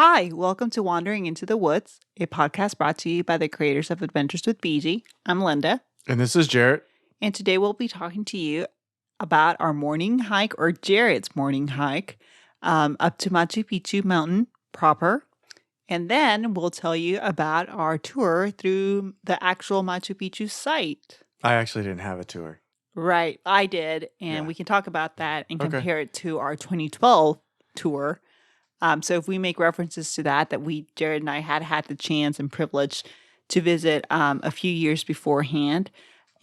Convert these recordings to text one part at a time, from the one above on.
Hi, welcome to Wandering into the Woods, a podcast brought to you by the creators of Adventures with BG. I'm Linda, And this is Jarrett. and today we'll be talking to you about our morning hike, or Jarrett's morning hike, up to Machu Picchu Mountain proper. And then we'll tell you about our tour through the actual Machu Picchu site. I actually didn't have a tour. Right, I did, and Yeah. we can talk about that and Okay. compare it to our 2012 tour. So if we make references to that Jared and I had the chance and privilege to visit a few years beforehand.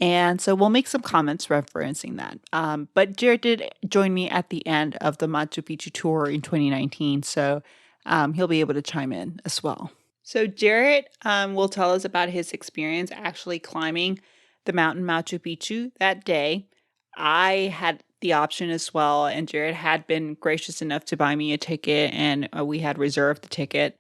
And so we'll make some comments referencing that. But Jared did join me at the end of the Machu Picchu tour in 2019. So he'll be able to chime in as well. So Jarrett will tell us about his experience actually climbing the mountain Machu Picchu that day. I had the option as well, and Jarrett had been gracious enough to buy me a ticket, and we had reserved the ticket.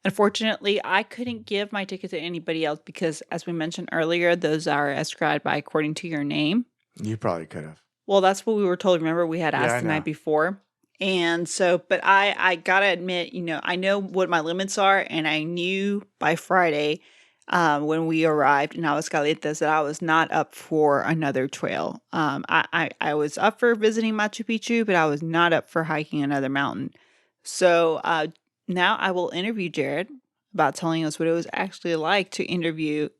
Unfortunately, I couldn't give my ticket to anybody else because, as we mentioned earlier, those are ascribed by according to your name. You probably could have. Well, that's what we were told. Remember, we had asked I the know. night before. And so, but I gotta admit, I know what my limits are, and I knew by Friday when we arrived in Aguascalientes that I was not up for another trail. I was up for visiting Machu Picchu, but I was not up for hiking another mountain. So now I will interview Jarrett about telling us what it was actually like to climb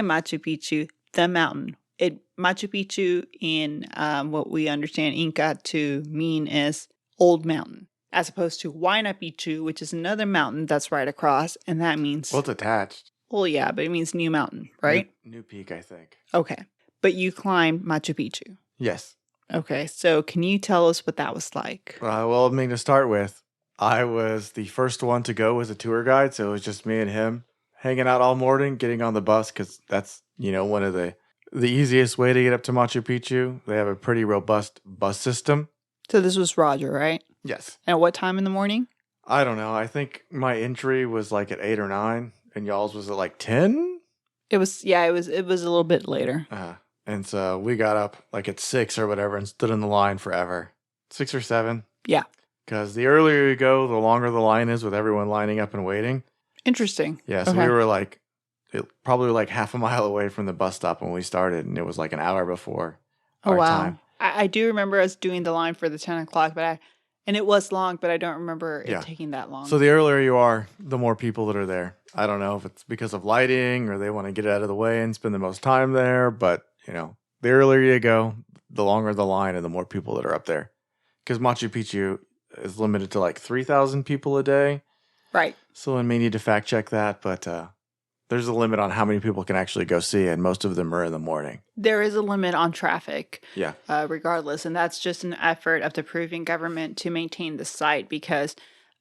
Machu Picchu, the mountain. Machu Picchu in what we understand Inca to mean is old mountain, as opposed to Huayna Picchu, which is another mountain that's right across, and that means... Well, it's attached. Well, yeah, but it means new mountain, right? New peak, I think. Okay. But you climbed Machu Picchu. Yes. Okay, so can you tell us what that was like? Well, to start with, I was the first one to go as a tour guide, so it was just me and him hanging out all morning, getting on the bus, because that's, one of the easiest way to get up to Machu Picchu. They have a pretty robust bus system. So this was Roger, right? Yes. And what time in the morning? I don't know. I think my entry was like at 8 or 9, and y'all's was at like 10? It was a little bit later. And so we got up like at 6 or whatever and stood in the line forever. 6 or 7. Yeah. Because the earlier you go, the longer the line is with everyone lining up and waiting. Interesting. Yeah, so Okay. we were probably like half a mile away from the bus stop when we started, and it was like an hour before our time. I do remember us doing the line for the 10 o'clock, and it was long, but I don't remember it taking that long. So the earlier you are, the more people that are there. I don't know if it's because of lighting or they want to get out of the way and spend the most time there, but, the earlier you go, the longer the line and the more people that are up there. Because Machu Picchu is limited to like 3,000 people a day. Right. So I may need to fact check that, but there's a limit on how many people can actually go see, and most of them are in the morning. There is a limit on traffic, Yeah. Regardless, and that's just an effort of the Peruvian government to maintain the site because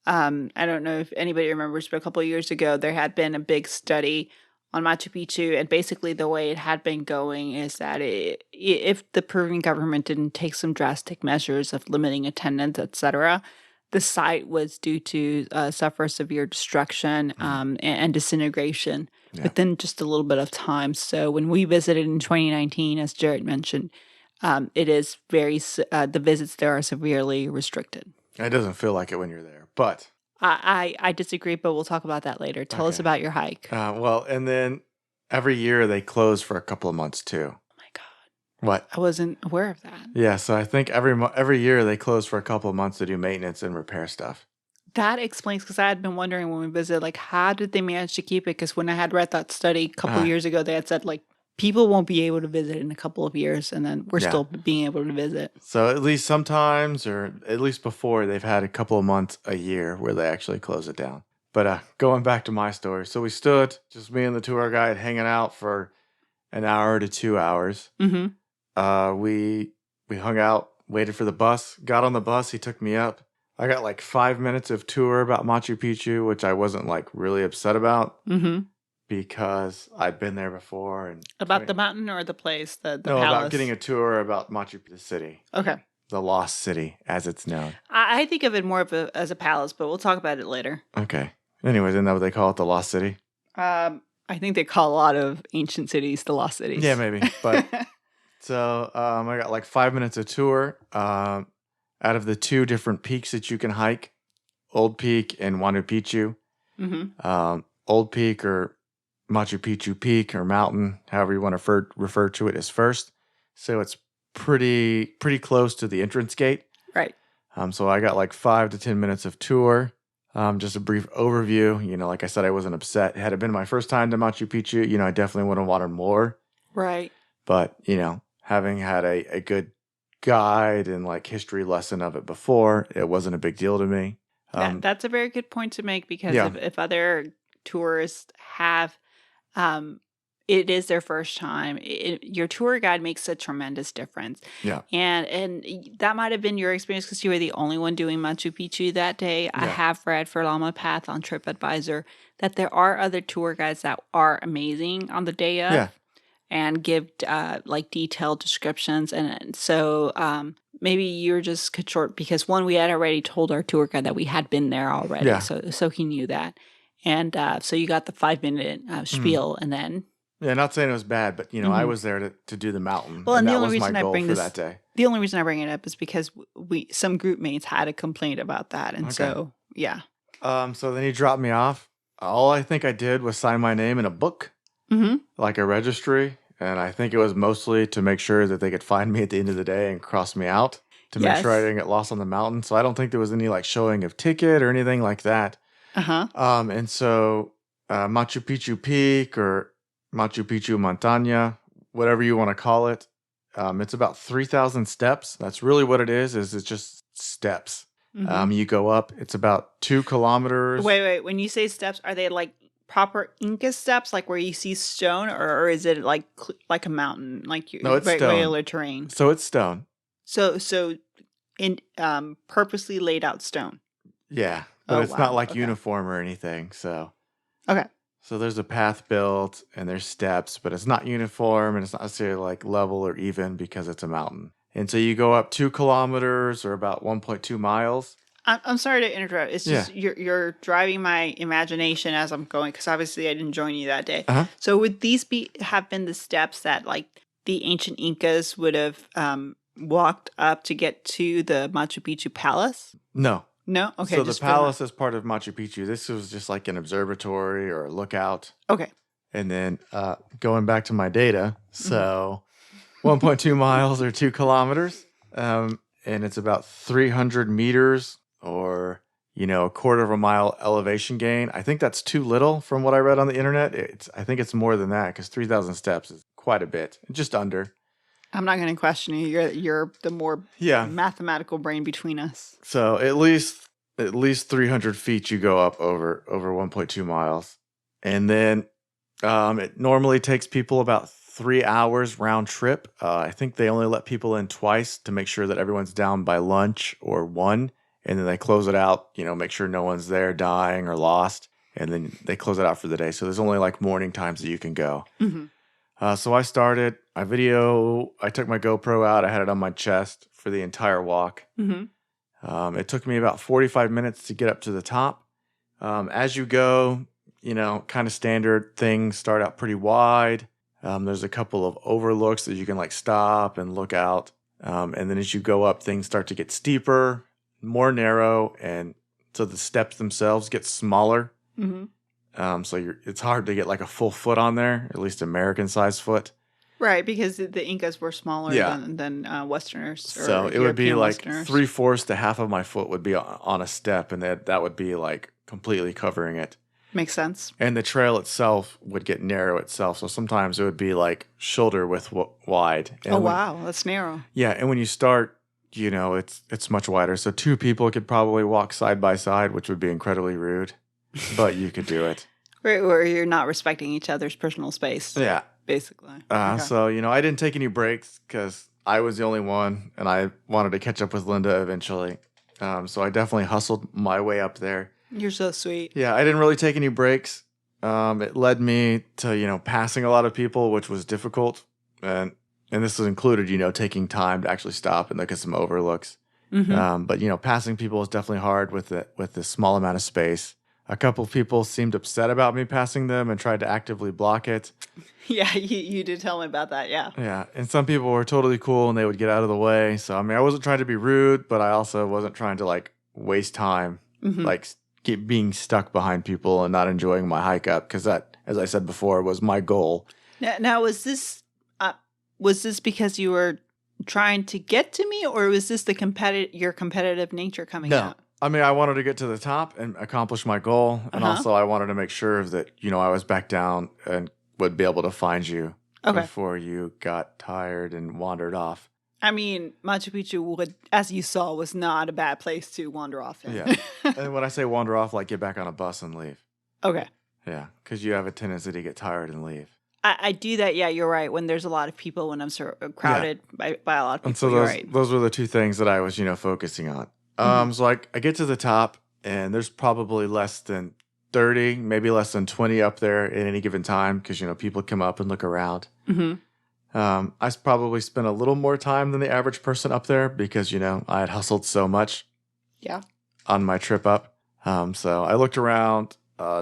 I don't know if anybody remembers, but a couple of years ago, there had been a big study on Machu Picchu, and basically the way it had been going is that if the Peruvian government didn't take some drastic measures of limiting attendance, etc., the site was due to suffer severe destruction and disintegration within just a little bit of time. So when we visited in 2019, as Jarrett mentioned, it is the visits there are severely restricted. It doesn't feel like it when you're there, but... I disagree, but we'll talk about that later. Tell us about your hike. And then every year they close for a couple of months too. Oh my God. What? I wasn't aware of that. Yeah, so I think every year they close for a couple of months to do maintenance and repair stuff. That explains, because I had been wondering when we visited, like, how did they manage to keep it? Because when I had read that study a couple of years ago, they had said, like, people won't be able to visit in a couple of years, and then we're still being able to visit. So at least sometimes, or at least before, they've had a couple of months a year where they actually close it down. But going back to my story, so we stood, just me and the tour guide, hanging out for an hour to 2 hours. Mm-hmm. We hung out, waited for the bus, got on the bus, he took me up. I got like 5 minutes of tour about Machu Picchu, which I wasn't like really upset about. Mm-hmm. Because I'd been there before. And about the mountain or the place, the no, palace? About getting a tour about Machu Picchu city. Okay. The Lost City, as it's known. I think of it more as a palace, but we'll talk about it later. Okay. Anyways, isn't that what they call it, the Lost City? I think they call a lot of ancient cities the Lost Cities. Yeah, maybe. But so I got like 5 minutes of tour. Out of the 2 different peaks that you can hike, Old Peak and Machu Picchu. Old Peak or Machu Picchu Peak or mountain, however you want to refer to it, is first. So it's pretty close to the entrance gate. Right. So I got like 5 to 10 minutes of tour. Just a brief overview. You know, like I said, I wasn't upset. Had it been my first time to Machu Picchu, you know, I definitely would have wanted more. Right. But, you know, having had a good guide and like history lesson of it before, it wasn't a big deal to me. That's a very good point to make, because Yeah. if other tourists have, it is their first time, your tour guide makes a tremendous difference. Yeah. And that might have been your experience because you were the only one doing Machu Picchu that day. I have read for Llama Path on TripAdvisor that there are other tour guides that are amazing on the day of. Yeah. And give like detailed descriptions. And so maybe you're just cut short because one, we had already told our tour guide that we had been there already. Yeah. So he knew that. And so you got the 5-minute spiel and then. Yeah, not saying it was bad, but, you know, I was there to do the mountain. Well, and that the only was reason my I goal bring for this, that day. the only reason I bring it up is because some group mates had a complaint about that. And so, yeah. So then he dropped me off. All I think I did was sign my name in a book, like a registry. And I think it was mostly to make sure that they could find me at the end of the day and cross me out to make sure I didn't get lost on the mountain. So I don't think there was any like showing of ticket or anything like that. And so Machu Picchu Peak or Machu Picchu Montaña, whatever you want to call it, it's about 3,000 steps. That's really what it is it's just steps. You go up. It's about 2 kilometers. Wait. When you say steps, are they like proper Inca steps, like where you see stone, or is it like a mountain, like your regular terrain? So it's stone. So in purposely laid out stone. Yeah, but it's not like uniform or anything. So So there's a path built and there's steps, but it's not uniform and it's not necessarily like level or even because it's a mountain. And so you go up 2 kilometers or about 1.2 miles. I'm sorry to interrupt. It's just you're driving my imagination as I'm going, because obviously I didn't join you that day. So would these have been the steps that like the ancient Incas would have walked up to get to the Machu Picchu palace? No. No? Okay. So the palace is part of Machu Picchu. This was just like an observatory or a lookout. Okay. And then going back to my data, so 1.2 miles or 2 kilometers, and it's about 300 meters or, you know, a quarter of a mile elevation gain. I think that's too little from what I read on the internet. I think it's more than that because 3,000 steps is quite a bit, just under. I'm not going to question you. You're the more mathematical brain between us. So at least 300 feet you go up over 1.2 miles. And then it normally takes people about 3 hours round trip. I think they only let people in twice to make sure that everyone's down by lunch or 1. And then they close it out, you know, make sure no one's there dying or lost. And then they close it out for the day. So there's only like morning times that you can go. So I started I took my GoPro out. I had it on my chest for the entire walk. It took me about 45 minutes to get up to the top. As you go, you know, kind of standard things start out pretty wide. There's a couple of overlooks that you can like stop and look out. And then as you go up, things start to get steeper, more narrow, and so the steps themselves get smaller. So it's hard to get like a full foot on there, at least American-sized foot. Right, because the Incas were smaller than Westerners. So it would be like 3/4 to half of my foot would be on a step, and that would be like completely covering it. Makes sense. And the trail itself would get narrow itself, so sometimes it would be like shoulder width wide. And wow, that's narrow. Yeah, and when you start, you know, it's much wider. So 2 people could probably walk side by side, which would be incredibly rude, but you could do it. Where you're not respecting each other's personal space. Yeah. Basically. So, you know, I didn't take any breaks because I was the only one and I wanted to catch up with Linda eventually. So I definitely hustled my way up there. You're so sweet. Yeah, I didn't really take any breaks. It led me to, you know, passing a lot of people, which was difficult. And this was included, you know, taking time to actually stop and look at some overlooks. But, you know, passing people is definitely hard with the small amount of space. A couple of people seemed upset about me passing them and tried to actively block it. Yeah, you did tell me about that, yeah. Yeah, and some people were totally cool and they would get out of the way. So, I mean, I wasn't trying to be rude, but I also wasn't trying to, like, waste time. Mhm. like keep being stuck behind people and not enjoying my hike up, because that, as I said before, was my goal. Now was this because you were trying to get to me, or was this your competitive nature coming No, out? I mean, I wanted to get to the top and accomplish my goal, and Uh-huh. also I wanted to make sure that I was back down and would be able to find you Okay. before you got tired and wandered off. I mean, Machu Picchu would, as you saw, was not a bad place to wander off in. Yeah. And when I say wander off, like get back on a bus and leave. Okay. Yeah, because you have a tendency to get tired and leave. I do that. Yeah, you're right. When there's a lot of people, when I'm crowded by a lot of people, And so you're right. those were the two things that I was, focusing on. So I get to the top, and there's probably less than 30, maybe less than 20 up there at any given time, because, people come up and look around. Mm-hmm. I probably spent a little more time than the average person up there because, I had hustled so much on my trip up. So I looked around,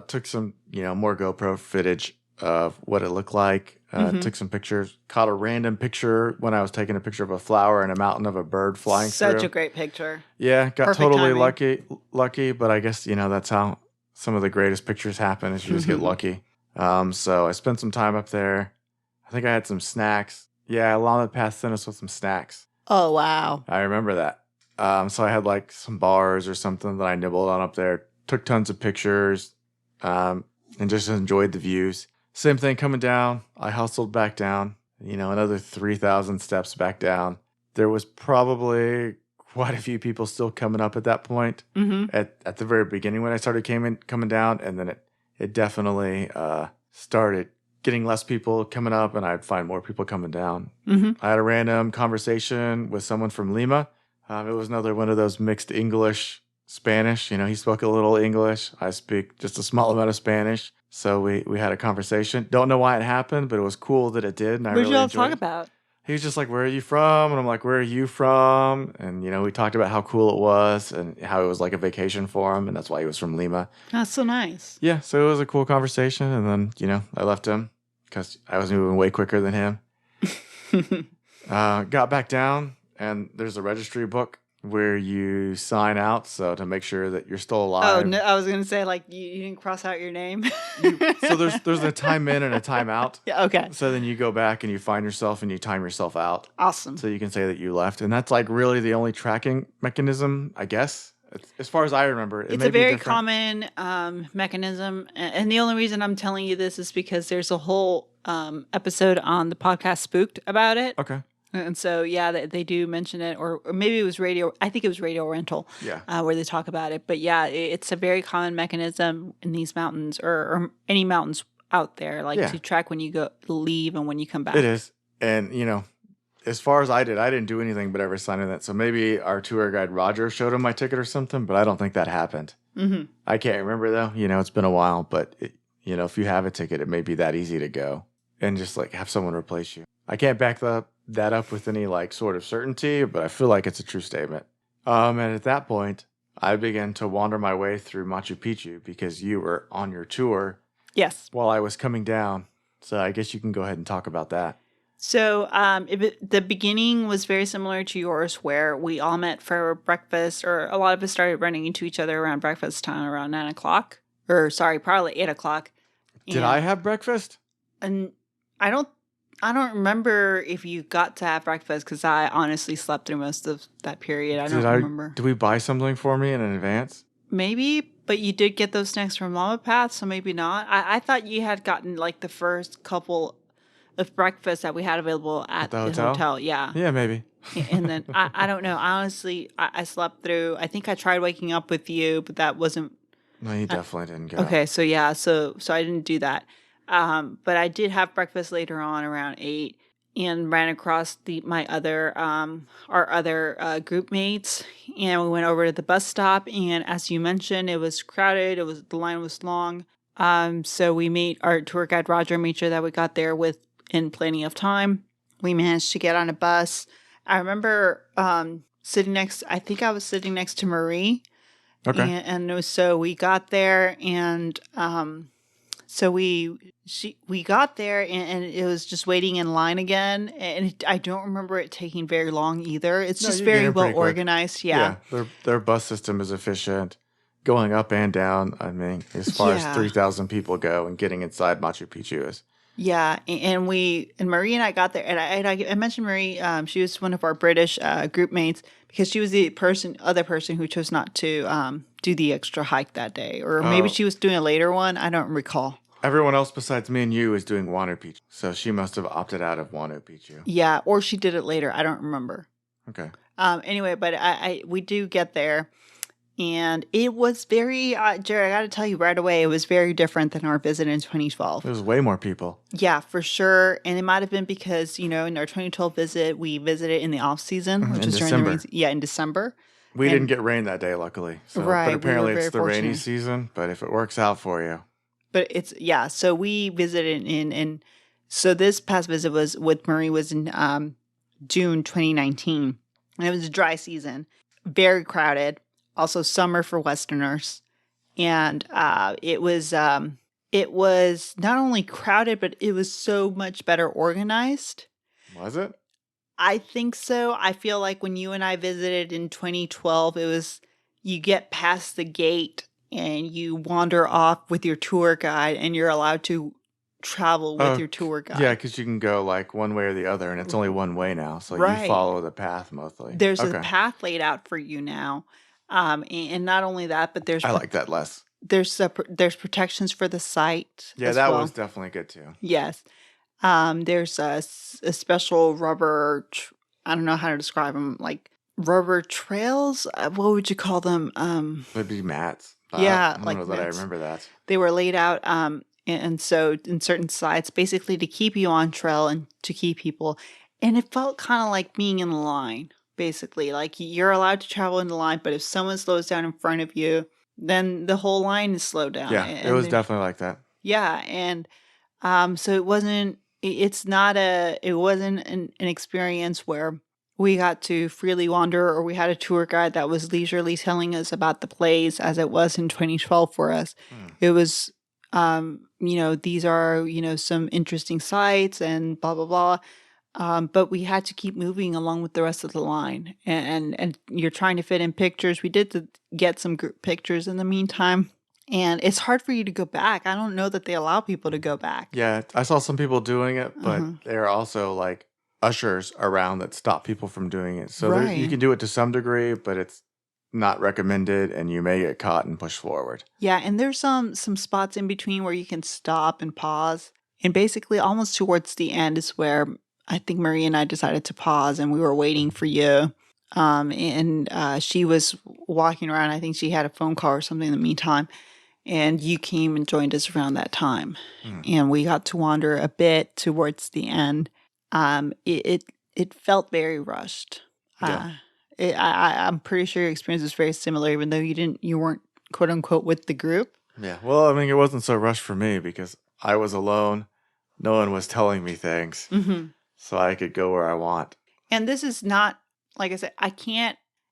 took some, more GoPro footage of what it looked like, took some pictures, caught a random picture when I was taking a picture of a flower and a mountain of a bird flying through. Such a great picture. Yeah, got Perfect totally timing. lucky, but I guess, that's how some of the greatest pictures happen, is you just get lucky. So I spent some time up there. I think I had some snacks. Yeah, along the path sent us with some snacks. Oh, wow. I remember that. So I had like some bars or something that I nibbled on up there, took tons of pictures, and just enjoyed the views. Same thing coming down. I hustled back down, another 3,000 steps back down. There was probably quite a few people still coming up at that point, at the very beginning when I started coming down, and then it definitely started getting less people coming up, and I'd find more people coming down. I had a random conversation with someone from Lima. It was another one of those mixed English, Spanish. He spoke a little English. I speak just a small amount of Spanish. So we had a conversation. Don't know why it happened, but it was cool that it did, and I What did really y'all enjoyed talk it. about? He was just like, "Where are you from?" And I'm like, "Where are you from?" And, we talked about how cool it was and how it was like a vacation for him, and that's why he was from Lima. That's so nice. Yeah, so it was a cool conversation, and then, I left him because I was moving way quicker than him. Got back down, and there's a registry book where you sign out, so to make sure that you're still alive. Oh, no, I was going to say, like, you didn't cross out your name. So there's a time in and a time out. Yeah, okay. So then you go back and you find yourself and you time yourself out. Awesome. So you can say that you left. And that's like really the only tracking mechanism, I guess. As far as I remember. It's a very common mechanism. And the only reason I'm telling you this is because there's a whole episode on the podcast Spooked about it. Okay. And so, yeah, they do mention it, or maybe it was radio. I think it was Radio Rental, where they talk about it. But yeah, it's a very common mechanism in these mountains, or any mountains out there, to track when you leave and when you come back. It is, and as far as I didn't do anything but ever sign in that. So maybe our tour guide Roger showed him my ticket or something, but I don't think that happened. I can't remember though. It's been a while, but if you have a ticket, it may be that easy to go and just like have someone replace you. I can't back that up with any like sort of certainty, but I feel like it's a true statement. And at that point, I began to wander my way through Machu Picchu because you were on your tour. Yes. While I was coming down. So I guess you can go ahead and talk about that. So the beginning was very similar to yours, where we all met for breakfast, or a lot of us started running into each other around breakfast time around 9 o'clock. Or sorry, probably 8 o'clock. Did I have breakfast? And I don't remember if you got to have breakfast, because I honestly slept through most of that period. I don't remember. Did we buy something for me in advance? Maybe, but you did get those snacks from Mama Path, so maybe not. I thought you had gotten like the first couple of breakfasts that we had available at the hotel. Yeah. Yeah, maybe. And then I don't know. Honestly, I slept through. I think I tried waking up with you, but that wasn't. No, you definitely didn't go. Okay, so yeah, so I didn't do that. But I did have breakfast later on around 8, and ran across our other group mates, and we went over to the bus stop. And as you mentioned, it was crowded. The line was long. So we made our tour guide Roger made sure that we got there in plenty of time. We managed to get on a bus. I remember sitting next. I think I was sitting next to Marie. Okay. And so we got there, and so we got there, and it was just waiting in line again. And I don't remember it taking very long either. It's just very well organized. Yeah. Their bus system is efficient. going up and down. I mean, as far as Yeah. 3,000 people go and getting inside Machu Picchu is. Yeah, and Marie and I got there, and I mentioned Marie. She was one of our British group mates because she was the other person who chose not to do the extra hike that day, or maybe Oh. she was doing a later one. I don't recall. Everyone else besides me and you is doing Wanu Picchu. So she must have opted out of Wanu Picchu. Yeah, or she did it later. I don't remember. Okay. Anyway, but we do get there, and it was very Jerry. I got to tell you right away, it was very different than our visit in 2012. There was way more people. Yeah, for sure. And it might have been because, in our 2012 visit, we visited in the off season, which In is during the rain. December. Yeah, in December. We And- didn't get rain that day, luckily. So, Right, we But were apparently very it's the rainy fortunate. season. But if it works out for you. But it's, yeah, so we visited so this past visit was with Marie was in June 2019. And it was a dry season, very crowded, also summer for Westerners. And it was not only crowded, but it was so much better organized. Was it? I think so. I feel like when you and I visited in 2012, it was you get past the gate and you wander off with your tour guide and you're allowed to travel with your tour guide. Yeah, because you can go like one way or the other, and it's only one way now. So Right. you follow the path mostly. There's a path laid out for you now. And not only that, but I like that less. there's protections for the site. Yeah, as that well. was definitely good too. Yes. There's a special rubber, I don't know how to describe them, like rubber trails. What would you call them? Would be mats. Yeah, I don't like know that I mats. remember that. They were laid out, and so in certain sites, basically to keep you on trail and to keep people. And it felt kind of like being in line, basically. Like you're allowed to travel in the line, but if someone slows down in front of you, then the whole line is slowed down. Yeah, it was definitely like that. Yeah, and so it wasn't. It's not a. It wasn't an experience where we got to freely wander, or we had a tour guide that was leisurely telling us about the place, as it was in 2012 for us. It was, these are some interesting sites and blah blah blah. But we had to keep moving along with the rest of the line, and you're trying to fit in pictures. We did get some group pictures in the meantime. And it's hard for you to go back. I don't know that they allow people to go back. Yeah, I saw some people doing it, but there are also like ushers around that stop people from doing it. So Right. you can do it to some degree, but it's not recommended, and you may get caught and pushed forward. Yeah, and there's some spots in between where you can stop and pause. And basically, almost towards the end is where I think Marie and I decided to pause, and we were waiting for you. And she was walking around. I think she had a phone call or something in the meantime. And you came and joined us around that time. And we got to wander a bit towards the end. It felt very rushed. Yeah. I'm pretty sure your experience was very similar, even though you weren't quote unquote with the group. Yeah, well, I mean, it wasn't so rushed for me because I was alone. No one was telling me things, so I could go where I want. And this is not, like I said,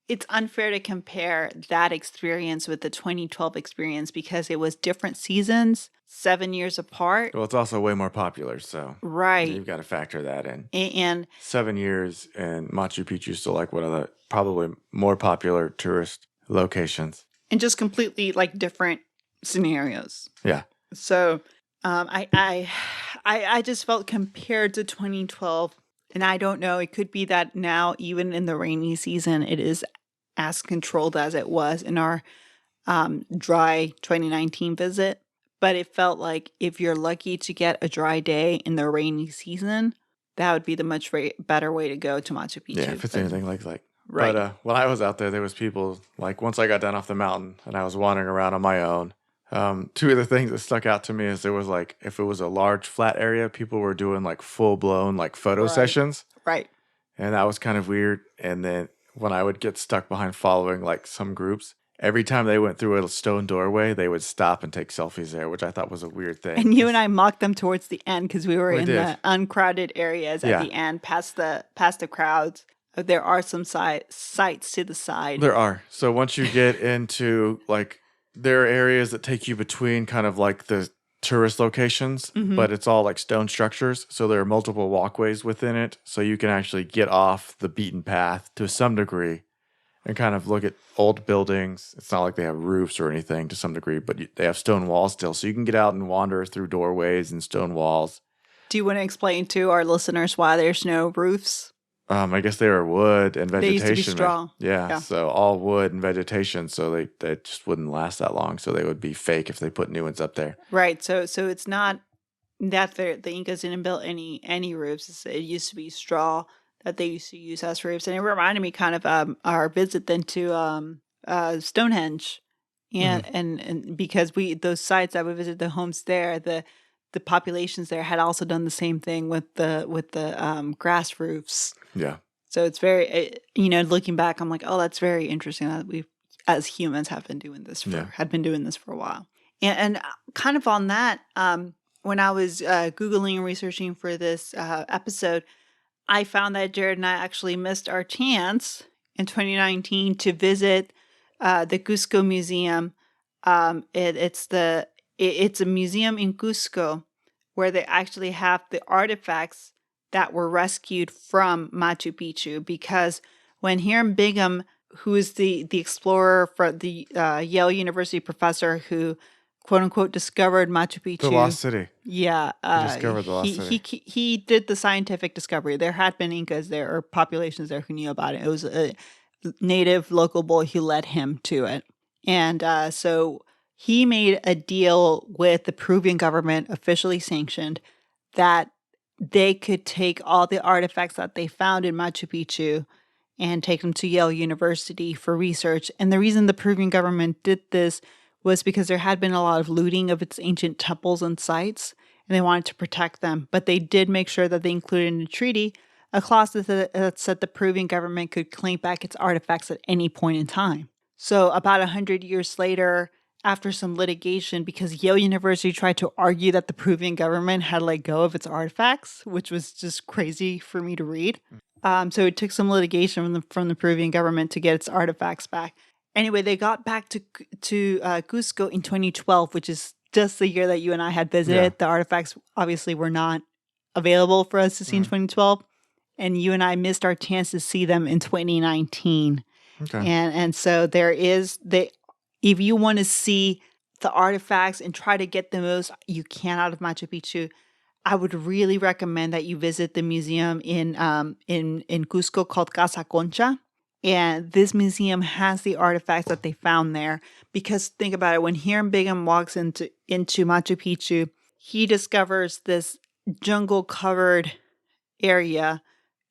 it's unfair to compare that experience with the 2012 experience because it was different seasons, 7 years apart. Well, it's also way more popular, so Right. you've got to factor that in. And 7 years, and Machu Picchu is still like one of the probably more popular tourist locations. and just completely like different scenarios. Yeah. So I just felt compared to 2012, and I don't know, it could be that now, even in the rainy season, it is as controlled as it was in our dry 2019 visit. But it felt like if you're lucky to get a dry day in the rainy season, that would be the much better way to go to Machu Picchu. Yeah, if it's anything like Right. But when I was out there was people, like once I got down off the mountain and I was wandering around on my own, two of the things that stuck out to me is there was like, if it was a large flat area, people were doing like full-blown like photo Right. sessions. Right. And that was kind of weird. And then when I would get stuck behind following like some groups, every time they went through a stone doorway, they would stop and take selfies there, which I thought was a weird thing. And you and I mocked them towards the end because we were We in did. the uncrowded areas at Yeah. the end, past the crowds. There are some sites to the side. There are. So once you get into like, there are areas that take you between kind of like the tourist locations, but it's all like stone structures. So there are multiple walkways within it. So you can actually get off the beaten path to some degree and kind of look at old buildings. It's not like they have roofs or anything to some degree, but they have stone walls still. So you can get out and wander through doorways and stone walls. Do you want to explain to our listeners why there's no roofs? I guess they were wood and vegetation. They used to be straw. Yeah, so all wood and vegetation, so they just wouldn't last that long. So they would be fake if they put new ones up there. Right. So it's not that the Incas didn't build any roofs. It used to be straw that they used to use as roofs, and it reminded me kind of our visit then to Stonehenge, and because those sites that we visited, the homes there, the populations there had also done the same thing with the grass roofs. Yeah. So it's very, looking back, I'm like, oh, that's very interesting that we, as humans, had been doing this for a while. And kind of on that, when I was Googling and researching for this episode, I found that Jarrett and I actually missed our chance in 2019 to visit the Cusco Museum. It's a museum in Cusco where they actually have the artifacts that were rescued from Machu Picchu, because when Hiram Bingham, who is the explorer for the Yale University professor who quote unquote discovered Machu Picchu, the lost city. Yeah, he discovered the lost city. He did the scientific discovery. There had been Incas there or populations there who knew about it. It was a native local boy who led him to it, and so he made a deal with the Peruvian government, officially sanctioned, that they could take all the artifacts that they found in Machu Picchu and take them to Yale University for research. And the reason the Peruvian government did this was because there had been a lot of looting of its ancient temples and sites, and they wanted to protect them. But they did make sure that they included in the treaty a clause that said the Peruvian government could claim back its artifacts at any point in time. So about 100 years later, after some litigation, because Yale University tried to argue that the Peruvian government had let go of its artifacts, which was just crazy for me to read. So it took some litigation from the Peruvian government to get its artifacts back. Anyway, they got back to Cusco in 2012, which is just the year that you and I had visited. Yeah. The artifacts obviously were not available for us to see in 2012. And you and I missed our chance to see them in 2019. Okay. And so if you want to see the artifacts and try to get the most you can out of Machu Picchu, I would really recommend that you visit the museum in Cusco called Casa Concha. And this museum has the artifacts that they found there. Because think about it, when Hiram Bingham walks into Machu Picchu, he discovers this jungle-covered area,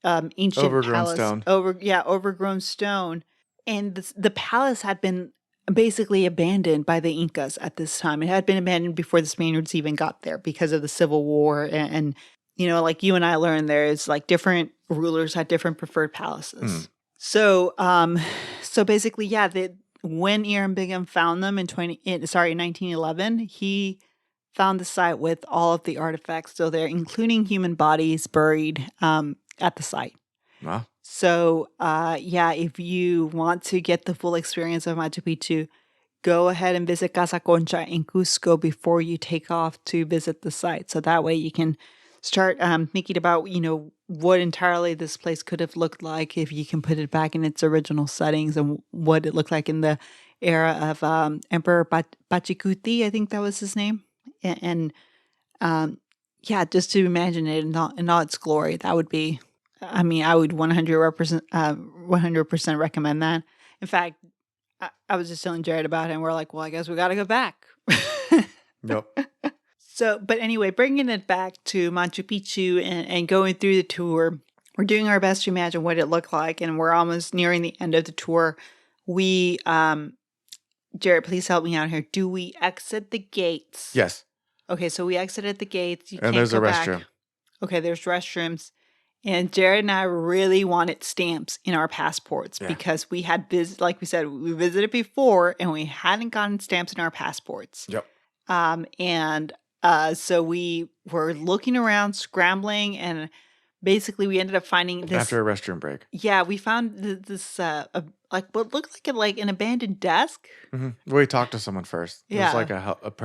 ancient overgrown palace, stone. Overgrown stone. And the palace had been basically abandoned by the Incas at this time. It had been abandoned before the Spaniards even got there because of the Civil War. And like you and I learned, there's like different rulers had different preferred palaces. So basically, when Hiram Bingham found them in 1911, he found the site with all of the artifacts still there, including human bodies buried at the site. Wow. So, if you want to get the full experience of Machu Picchu, go ahead and visit Casa Concha in Cusco before you take off to visit the site. So that way you can start thinking about, what entirely this place could have looked like if you can put it back in its original settings and what it looked like in the era of Emperor Pachacuti, I think that was his name. And just to imagine it in all its glory, that would be... I would 100% recommend that. In fact, I was just telling Jarrett about it, and we're like, well, I guess we got to go back. Yep. So, but anyway, bringing it back to Machu Picchu and going through the tour, we're doing our best to imagine what it looked like, and we're almost nearing the end of the tour. We, Jarrett, please help me out here. Do we exit the gates? Yes. Okay, so we exited the gates. And there's a restroom. Okay, there's restrooms. And Jarrett and I really wanted stamps in our passports because we had like we said, we visited before and we hadn't gotten stamps in our passports. Yep. So we were looking around, scrambling, and basically we ended up finding this. After a restroom break. Yeah, we found this, what looked like an abandoned desk. Mm-hmm. We talked to someone first. Yeah. There's like a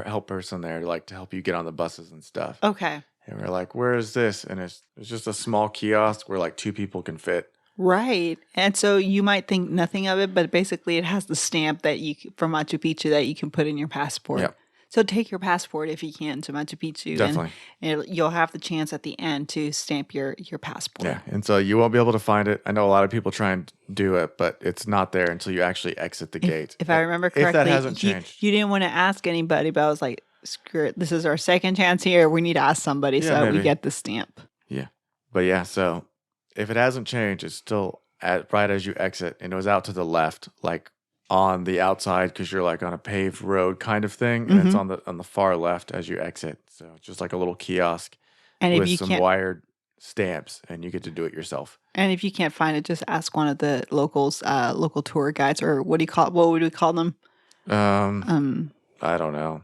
help person there to help you get on the buses and stuff. Okay. And we're like, where is this? And it's just a small kiosk where like two people can fit. Right. And so you might think nothing of it, but basically it has the stamp that from Machu Picchu that you can put in your passport. Yep, So take your passport if you can to Machu Picchu, and definitely. you'll have the chance at the end to stamp your Yeah, passport. and so you won't be able to find it. I know a lot of people try and do it, but it's not there until you actually exit the gate. If I remember If that correctly, hasn't changed. you didn't want to ask anybody, but I was like, screw it. This is our second chance here. We need to ask somebody Yeah, so that we maybe. get the stamp. Yeah. But yeah, so if it hasn't changed, it's still right as you exit, and it was out to the left, like on the outside, because you're like on a paved road kind of thing, and it's Hmm. on the far left as you exit. So it's just like a little kiosk And if with you some can't wired stamps, and you get to do it yourself. find it, just ask one of the local tour guides, or what would we call them? Um, Um, I don't know.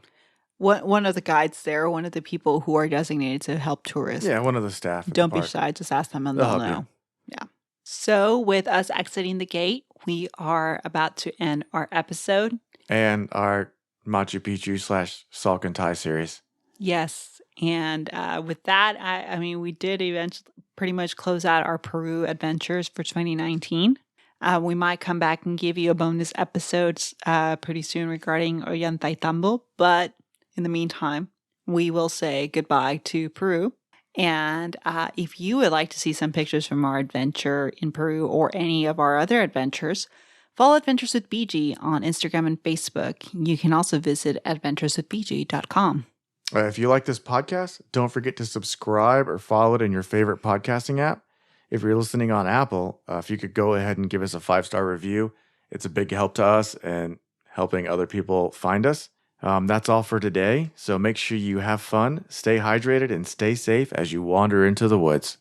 one of the guides there, one of the people who are designated to help tourists. Yeah, one of the staff at the Don't be park. shy, just ask them and They'll they'll help you. know. Yeah. So, with us exiting the gate, we are about to end our episode. And our Machu Picchu / Salkantay series. Yes. And with that, I mean, we did eventually pretty much close out our Peru adventures for 2019. We might come back and give you a bonus episodes pretty soon regarding Ollantaytambo. But in the meantime, we will say goodbye to Peru. And if you would like to see some pictures from our adventure in Peru or any of our other adventures, follow Adventures with BG on Instagram and Facebook. You can also visit adventureswithbg.com. If you like this podcast, don't forget to subscribe or follow it in your favorite podcasting app. If you're listening on Apple, if you could go ahead and give us a 5-star review, it's a big help to us and helping other people find us. That's all for today. So make sure you have fun, stay hydrated, and stay safe as you wander into the woods.